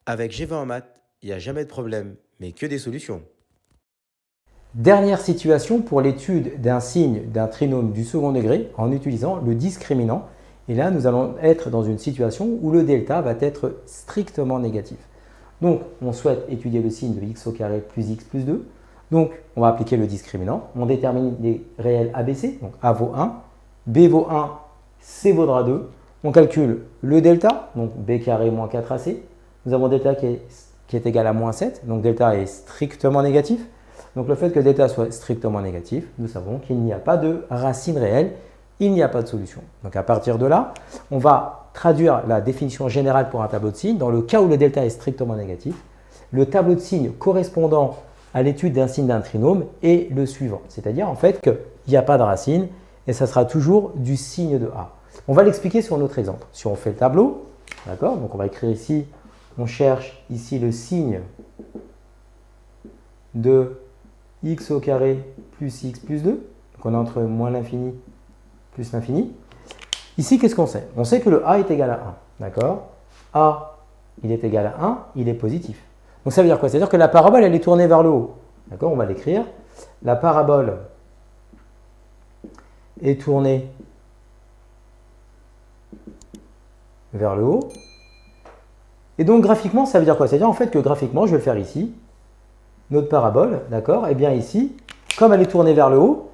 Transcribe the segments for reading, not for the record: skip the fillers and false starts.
Avec G20 en maths, il n'y a jamais de problème, mais que des solutions. Dernière situation pour l'étude d'un signe d'un trinôme du second degré en utilisant le discriminant. Et là, nous allons être dans une situation où le delta va être strictement négatif. Donc, on souhaite étudier le signe de x au carré plus x plus 2. Donc, on va appliquer le discriminant. On détermine les réels ABC. Donc, A vaut 1, B vaut 1, C vaudra 2. On calcule le delta, donc B carré moins 4AC. Nous avons delta qui est égal à moins 7. Donc, delta est strictement négatif. Donc, le fait que delta soit strictement négatif, nous savons qu'il n'y a pas de racine réelle. Il n'y a pas de solution. Donc, à partir de là, on va traduire la définition générale pour un tableau de signes. Dans le cas où le delta est strictement négatif, le tableau de signes correspondant à l'étude d'un signe d'un trinôme est le suivant. C'est-à-dire en fait qu'il n'y a pas de racine et ça sera toujours du signe de A. On va l'expliquer sur notre exemple. Si on fait le tableau, d'accord, donc on va écrire ici, on cherche ici le signe de x au carré plus x plus 2. Donc on est entre moins l'infini plus l'infini. Ici, qu'est-ce qu'on sait? On sait que le A est égal à 1. D'accord? A, il est égal à 1, il est positif. Donc ça veut dire quoi? C'est-à-dire que la parabole, elle est tournée vers le haut. D'accord? On va l'écrire. La parabole est tournée vers le haut. Et donc graphiquement, ça veut dire quoi? C'est-à-dire en fait que graphiquement, je vais le faire ici. Notre parabole, d'accord? Et bien ici, comme elle est tournée vers le haut,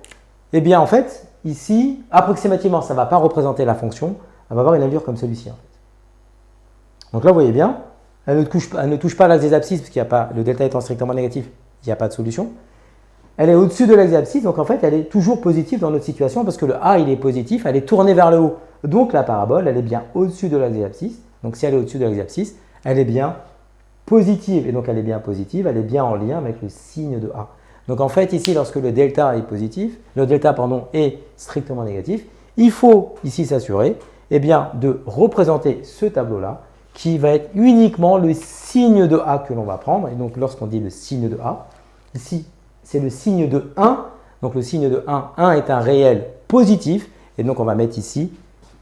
et bien en fait, ici, approximativement, ça ne va pas représenter la fonction. Elle va avoir une allure comme celui-ci en fait. Donc là, vous voyez bien, elle ne touche pas l'axe des abscisses, parce qu'il n'y a pas, le delta étant strictement négatif, il n'y a pas de solution. Elle est au-dessus de l'axe des abscisses, donc en fait, elle est toujours positive dans notre situation, parce que le A, il est positif, elle est tournée vers le haut. Donc la parabole, elle est bien au-dessus de l'axe des abscisses. Donc si elle est au-dessus de l'axe des abscisses, elle est bien positive. Et donc elle est bien positive, elle est bien en lien avec le signe de A. Donc en fait, ici, lorsque le delta est positif, le delta est strictement négatif, il faut ici s'assurer de représenter ce tableau-là qui va être uniquement le signe de A que l'on va prendre. Et donc lorsqu'on dit le signe de A, ici, c'est le signe de 1. Donc le signe de 1, 1 est un réel positif. Et donc on va mettre ici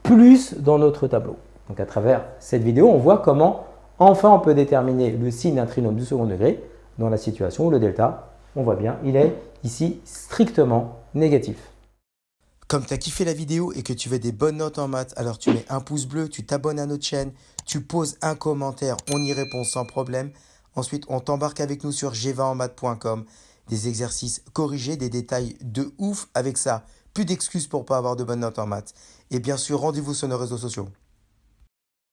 plus dans notre tableau. Donc à travers cette vidéo, on voit comment enfin on peut déterminer le signe d'un trinôme du second degré dans la situation où le delta, on voit bien, il est ici strictement négatif. Comme tu as kiffé la vidéo et que tu veux des bonnes notes en maths, alors tu mets un pouce bleu, tu t'abonnes à notre chaîne, tu poses un commentaire, on y répond sans problème. Ensuite, on t'embarque avec nous sur g20enmaths.com, des exercices corrigés, des détails de ouf avec ça. Plus d'excuses pour pas avoir de bonnes notes en maths. Et bien sûr, rendez-vous sur nos réseaux sociaux.